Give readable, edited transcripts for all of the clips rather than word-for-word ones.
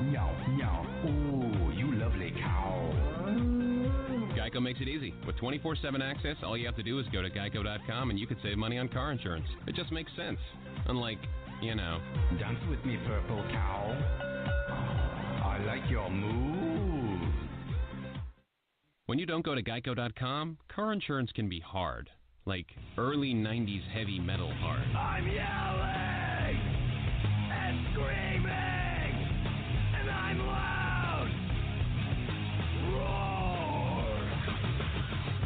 Meow, meow. Ooh, you lovely cow. Geico makes it easy. With 24/7 access, all you have to do is go to geico.com and you can save money on car insurance. It just makes sense. Unlike, Dance with me, purple cow. I like your moves. when you don't go to geico.com, car insurance can be hard. Like early 90s heavy metal hard. I'm yelling and screaming, and I'm loud. Roar.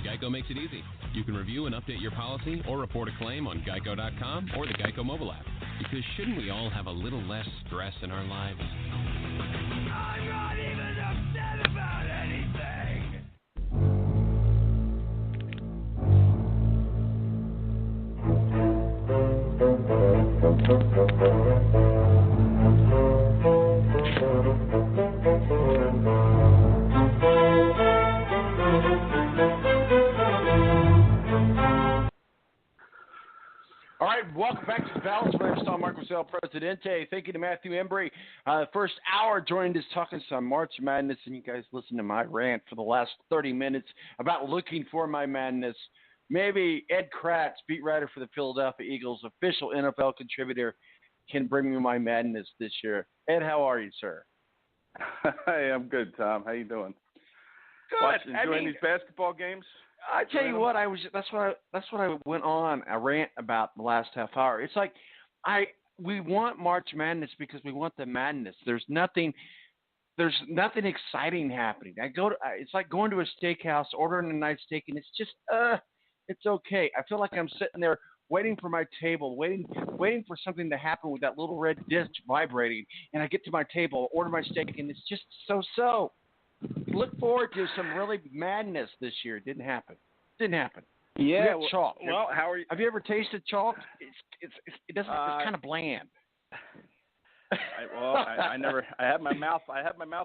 Geico makes it easy. You can review and update your policy or report a claim on geico.com or the Geico mobile app. Because shouldn't we all have a little less stress in our lives? I'm not even upset about anything. All right, welcome back to the Balance. My name is Tom Marquis, Presidente. Thank you to Matthew Embry. First hour joined us talking some March Madness, and you guys listened to my rant for the last 30 minutes about looking for my madness. Maybe Ed Kratz, beat writer for the Philadelphia Eagles, official NFL contributor, can bring me my madness this year. Ed, how are you, sir? Hey, I'm good, Tom. How you doing? Good. Enjoying these basketball games? I tell you what, that's what I went on a rant about the last half hour. It's like we want March Madness because we want the madness. There's nothing exciting happening. It's like going to a steakhouse, ordering a nice steak, and it's just it's okay. I feel like I'm sitting there waiting for my table, waiting for something to happen with that little red disc vibrating, and I get to my table, order my steak, and it's just so. Look forward to some really madness this year. It didn't happen. Yeah. Chalk. Well, how are you? Have you ever tasted chalk? It's kind of bland. I never. I had my mouth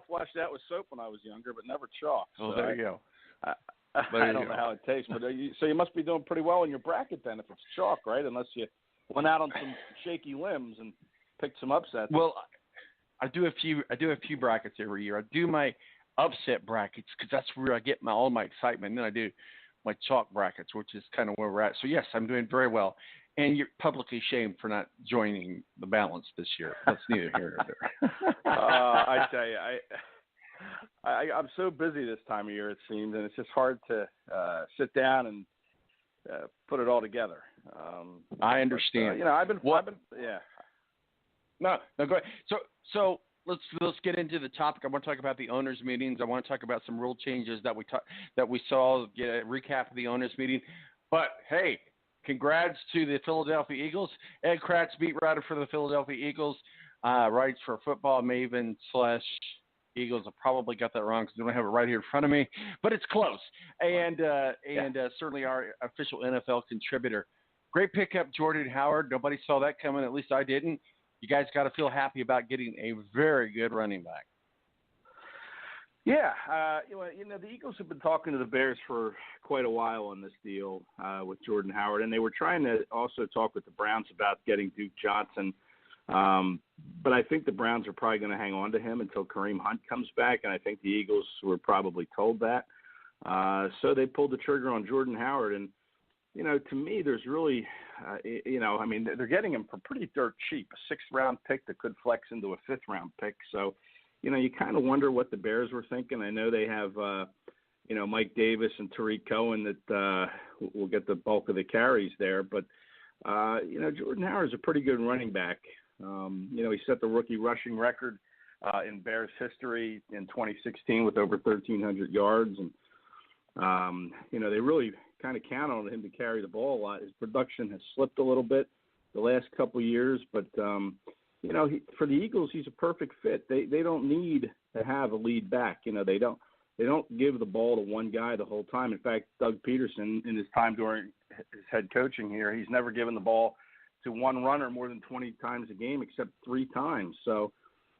washed out with soap when I was younger, but never chalk. Oh, so there you go. I don't know how it tastes, but so you must be doing pretty well in your bracket then, if it's chalk, right? Unless you went out on some shaky limbs and picked some upsets. Well, I do a few brackets every year. I do my upset brackets because that's where I get all my excitement. And then I do my chalk brackets, which is kind of where we're at. So yes, I'm doing very well. And you're publicly shamed for not joining the balance this year. That's neither here nor there. I tell you, I'm so busy this time of year, it seems, and it's just hard to sit down and put it all together. I understand. I've been. Yeah. No, go ahead. So let's get into the topic. I want to talk about the owners' meetings. I want to talk about some rule changes that we saw. Get a recap of the owners' meeting. But hey, congrats to the Philadelphia Eagles. Ed Kratz, beat writer for the Philadelphia Eagles, writes for Football Maven / Eagles. I probably got that wrong because I don't have it right here in front of me, but it's close. And certainly our official NFL contributor. Great pickup, Jordan Howard. Nobody saw that coming. At least I didn't. You guys got to feel happy about getting a very good running back. Yeah, the Eagles have been talking to the Bears for quite a while on this deal with Jordan Howard, and they were trying to also talk with the Browns about getting Duke Johnson. But I think the Browns are probably going to hang on to him until Kareem Hunt comes back, and I think the Eagles were probably told that. So they pulled the trigger on Jordan Howard, and to me, there's really, they're getting him for pretty dirt cheap, a 6th-round pick that could flex into a 5th-round pick. So, you kind of wonder what the Bears were thinking. I know they have, Mike Davis and Tariq Cohen that will get the bulk of the carries there. But, Jordan Howard's a pretty good running back. He set the rookie rushing record in Bears history in 2016 with over 1,300 yards. And, they really kind of count on him to carry the ball a lot. His production has slipped a little bit the last couple of years, but for the Eagles, he's a perfect fit. They don't need to have a lead back. They don't give the ball to one guy the whole time. In fact, Doug Peterson, in his time during his head coaching here, he's never given the ball to one runner more than 20 times a game, except 3 times. So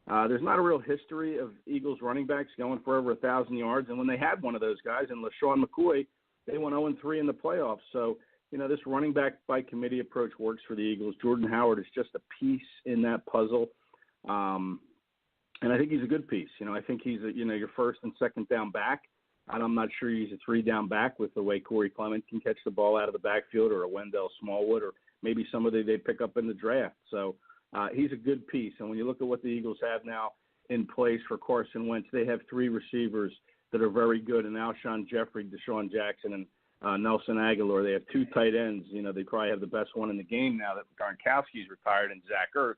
there's not a real history of Eagles running backs going for over 1,000 yards. And when they had one of those guys, and LaShawn McCoy, they went 0-3 in the playoffs. So, this running back by committee approach works for the Eagles. Jordan Howard is just a piece in that puzzle. And I think he's a good piece. I think he's your first and second down back. And I'm not sure he's a 3-down back with the way Corey Clement can catch the ball out of the backfield, or a Wendell Smallwood, or maybe somebody they pick up in the draft. So he's a good piece. And when you look at what the Eagles have now in place for Carson Wentz, they have 3 receivers that are very good, and Alshon Jeffrey, Deshaun Jackson, and Nelson Aguilar. They have 2 tight ends. They probably have the best one in the game now that Gronkowski's retired, and Zach Ertz.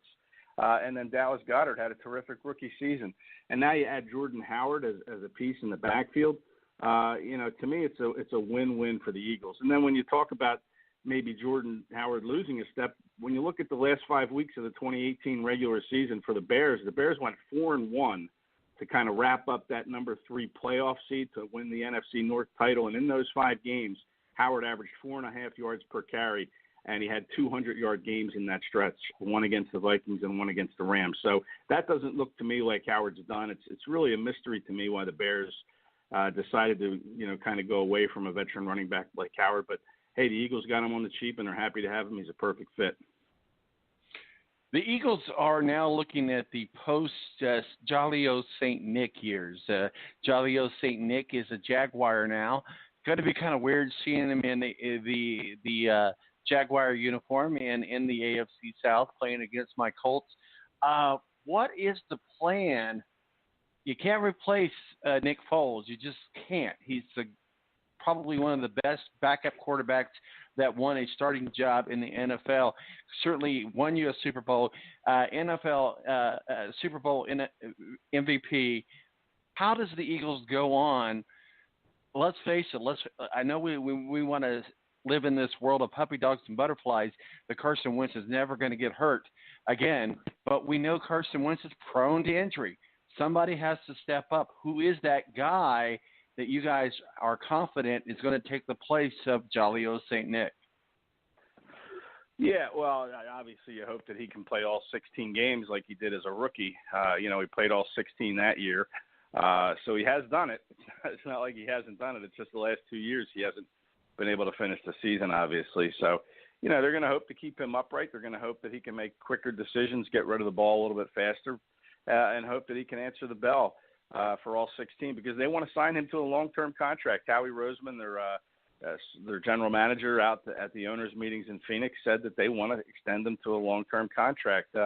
And then Dallas Goedert had a terrific rookie season. And now you add Jordan Howard as a piece in the backfield. To me, it's a win-win for the Eagles. And then when you talk about maybe Jordan Howard losing a step, when you look at the last 5 weeks of the 2018 regular season for the Bears went 4-1 to kind of wrap up that number 3 playoff seed to win the NFC North title. And in those 5 games, Howard averaged 4.5 yards per carry, and he had 200-yard games in that stretch, one against the Vikings and one against the Rams. So that doesn't look to me like Howard's done. It's really a mystery to me why the Bears decided to, kind of go away from a veteran running back like Howard. But, hey, the Eagles got him on the cheap, and they're happy to have him. He's a perfect fit. The Eagles are now looking at the post Jolly St. Nick years. Jolly St. Nick is a Jaguar now. Going to be kind of weird seeing him in the Jaguar uniform and in the AFC South playing against my Colts. What is the plan? You can't replace Nick Foles. You just can't. He's probably one of the best backup quarterbacks that won a starting job in the NFL. Certainly won you a Super Bowl, NFL Super Bowl MVP. How does the Eagles go on? Let's face it. I know we want to live in this world of puppy dogs and butterflies. The Carson Wentz is never going to get hurt again, but we know Carson Wentz is prone to injury. Somebody has to step up. Who is that guy that you guys are confident is going to take the place of Jolly St. Nick? Yeah, well, obviously you hope that he can play all 16 games like he did as a rookie. He played all 16 that year. So he has done it. It's not like he hasn't done it. It's just the last 2 years he hasn't been able to finish the season, obviously. So, they're going to hope to keep him upright. They're going to hope that he can make quicker decisions, get rid of the ball a little bit faster, and hope that he can answer the bell for all 16, because they want to sign him to a long-term contract. Howie Roseman, their general manager out at the owners' meetings in Phoenix, said that they want to extend him to a long-term contract.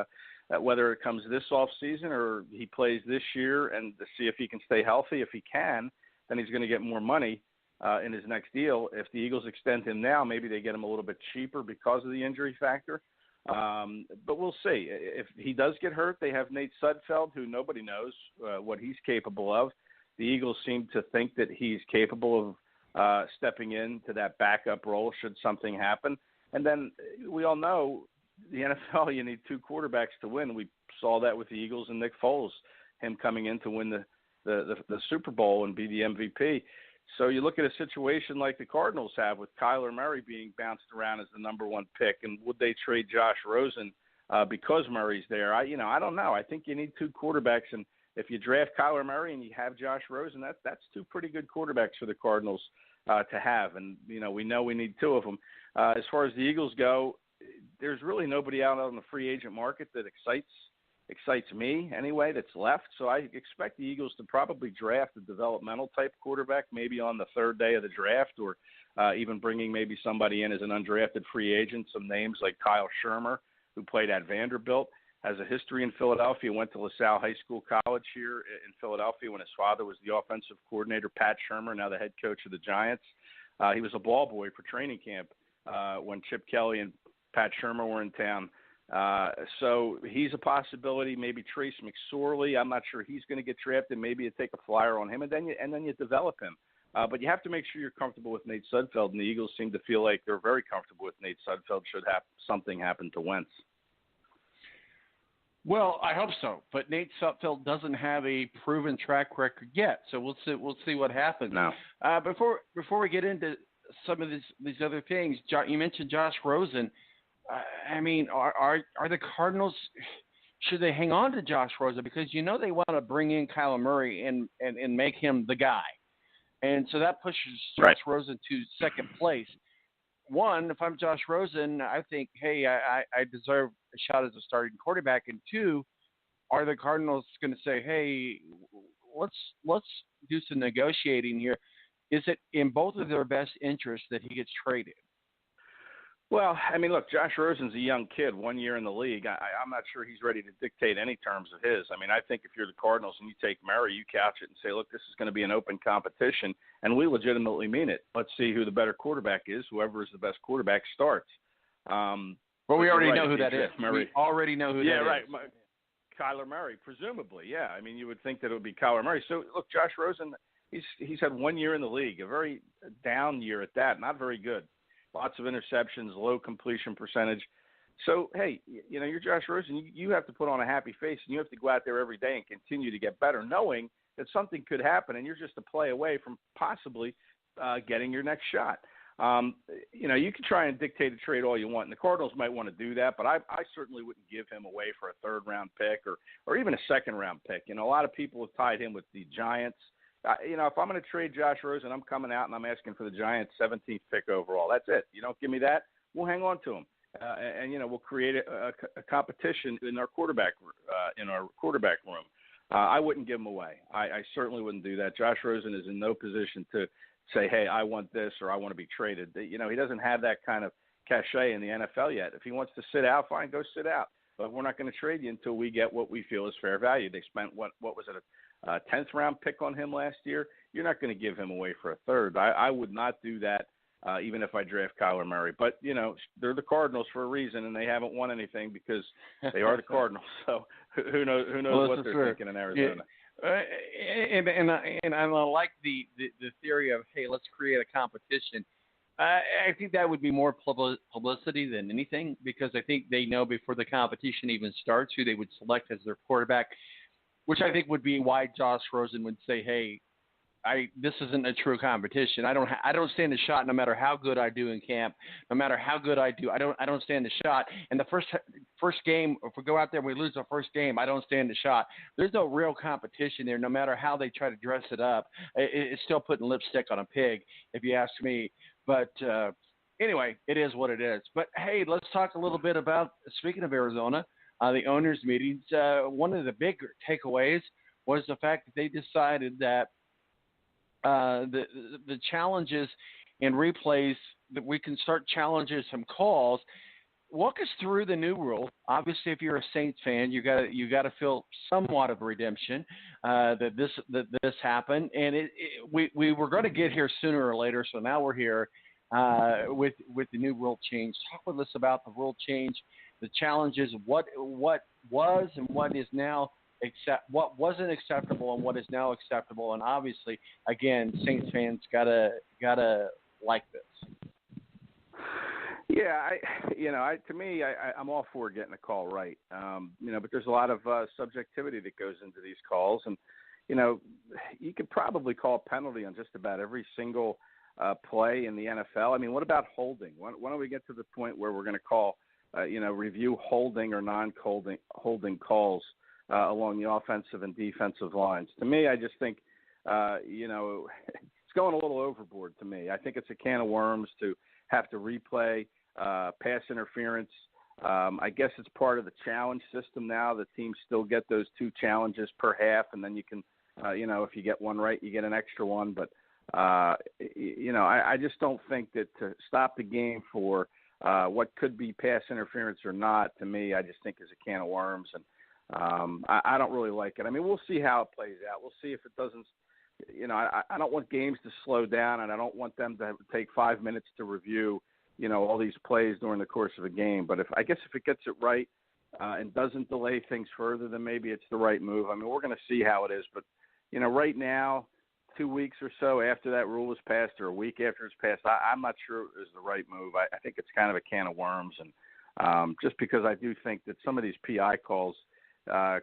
Whether it comes this offseason or he plays this year, and to see if he can stay healthy. If he can, then he's going to get more money in his next deal. If the Eagles extend him now, maybe they get him a little bit cheaper because of the injury factor. But we'll see. If he does get hurt, they have Nate Sudfeld, who nobody knows what he's capable of. The Eagles seem to think that he's capable of stepping into that backup role should something happen. And then we all know the NFL, you need 2 quarterbacks to win. We saw that with the Eagles and Nick Foles, him coming in to win the Super Bowl and be the MVP. So you look at a situation like the Cardinals have with Kyler Murray being bounced around as the number 1 pick, and would they trade Josh Rosen because Murray's there? I don't know. I think you need 2 quarterbacks, and if you draft Kyler Murray and you have Josh Rosen, that's 2 pretty good quarterbacks for the Cardinals to have. And we know we need 2 of them. As far as the Eagles go, there's really nobody out on the free agent market that excites me anyway that's left. So I expect the Eagles to probably draft a developmental type quarterback maybe on the 3rd day of the draft, or even bringing maybe somebody in as an undrafted free agent. Some names like Kyle Shermer, who played at Vanderbilt, has a history in Philadelphia, went to LaSalle High School College here in Philadelphia when his father was the offensive coordinator. Pat Shermer, now the head coach of the Giants. He was a ball boy for training camp when Chip Kelly and Pat Shermer were in town. So he's a possibility. Maybe Trace McSorley. I'm not sure he's going to get drafted. Maybe you take a flyer on him, and then you develop him. But you have to make sure you're comfortable with Nate Sudfeld, and the Eagles seem to feel like they're very comfortable with Nate Sudfeld should something happen to Wentz. Well, I hope so. But Nate Sudfeld doesn't have a proven track record yet, so we'll see what happens. No. Before we get into some of these other things, you mentioned Josh Rosen. I mean, are the Cardinals, should they hang on to Josh Rosen? Because they want to bring in Kyler Murray and make him the guy. And so that pushes Josh Rosen to second place. One, if I'm Josh Rosen, I think, hey, I deserve a shot as a starting quarterback. And 2, are the Cardinals going to say, hey, let's do some negotiating here? Is it in both of their best interests that he gets traded? Well, I mean, look, Josh Rosen's a young kid, 1 year in the league. I'm not sure he's ready to dictate any terms of his. I mean, I think if you're the Cardinals and you take Murray, you couch it and say, look, this is going to be an open competition, and we legitimately mean it. Let's see who the better quarterback is. Whoever is the best quarterback starts. But we already know who that is. Murray. We already know who that is. Yeah, right. Kyler Murray, presumably. Yeah, I mean, you would think that it would be Kyler Murray. So, look, Josh Rosen, he's had 1 year in the league, a very down year at that, not very good. Lots of interceptions, low completion percentage. So, hey, you know, you're Josh Rosen. You have to put on a happy face, and you have to go out there every day and continue to get better, knowing that something could happen, and you're just a play away from possibly getting your next shot. You know, you can try and dictate a trade all you want, and the Cardinals might want to do that, but I certainly wouldn't give him away for a third-round pick or even a second-round pick. You know, a lot of people have tied him with the Giants. You know, if I'm going to trade Josh Rosen, I'm coming out and I'm asking for the Giants' 17th pick overall. That's it. You don't give me that, we'll hang on to him, and you know, we'll create a competition in our quarterback room. I wouldn't give him away. I certainly wouldn't do that. Josh Rosen is in no position to say, hey, I want this or I want to be traded. You know, he doesn't have that kind of cachet in the NFL yet. If he wants to sit out, fine, go sit out. But we're not going to trade you until we get what we feel is fair value. They spent, what was it, a 10th round pick on him last year? You're not going to give him away for a third. I would not do that, even if I draft Kyler Murray. But, you know, they're the Cardinals for a reason, and they haven't won anything because they are the Cardinals. So who knows what they're thinking in Arizona. And I like the theory of, hey, let's create a competition. I think that would be more publicity than anything, because I think they know before the competition even starts who they would select as their quarterback, which I think would be why Josh Rosen would say, hey, this isn't a true competition. I don't stand a shot no matter how good I do in camp, no matter how good I do. I don't stand a shot. And the first game, if we go out there and we lose the first game, I don't stand a shot. There's no real competition there, no matter how they try to dress it up. It's still putting lipstick on a pig, if you ask me. But anyway, it is what it is. But, hey, let's talk a little bit about, speaking of Arizona, the owners' meetings. One of the big takeaways was the fact that they decided that the challenges and replays, that we can start challenging some calls. Walk us through the new rule. Obviously, if you're a Saints fan, you got to feel somewhat of redemption that this happened, and we were going to get here sooner or later. So now we're here with the new rule change. Talk with us about the rule change, the challenges, what was and what is now what wasn't acceptable and what is now acceptable. And obviously, again, Saints fans gotta like this. Yeah, to me, I'm all for getting a call right. But there's a lot of subjectivity that goes into these calls, and you could probably call a penalty on just about every single play in the NFL. I mean, what about holding? Why don't we get to the point where we're going to call, review holding or non-holding calls along the offensive and defensive lines? To me, I just think, it's going a little overboard to me. I think it's a can of worms to have to replay pass interference. I guess it's part of the challenge system now. The teams still get those 2 challenges per half, and then you can, if you get one right, you get an extra one. But, I just don't think that to stop the game for what could be pass interference or not, to me, I just think is a can of worms. And I don't really like it. I mean, we'll see how it plays out. We'll see if it doesn't. I don't want games to slow down, and I don't want them to take 5 minutes to review, all these plays during the course of a game. But if it gets it right and doesn't delay things further, then maybe it's the right move. I mean, we're going to see how it is. But, right now, 2 weeks or so after that rule is passed or a week after it's passed, I'm not sure it is the right move. I think it's kind of a can of worms. And just because I do think that some of these PI calls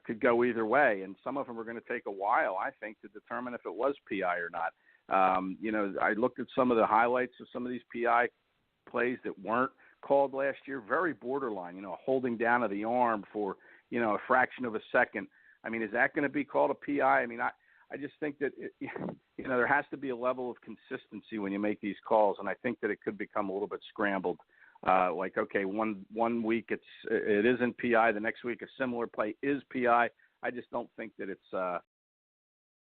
could go either way, and some of them are going to take a while, I think, to determine if it was PI or not. I looked at some of the highlights of some of these PI plays that weren't called last year, very borderline, holding down of the arm for, a fraction of a second. I mean, is that going to be called a PI? I mean, I just think that, there has to be a level of consistency when you make these calls, and I think that it could become a little bit scrambled. Okay, one week it isn't PI. The next week a similar play is PI. I just don't think that it's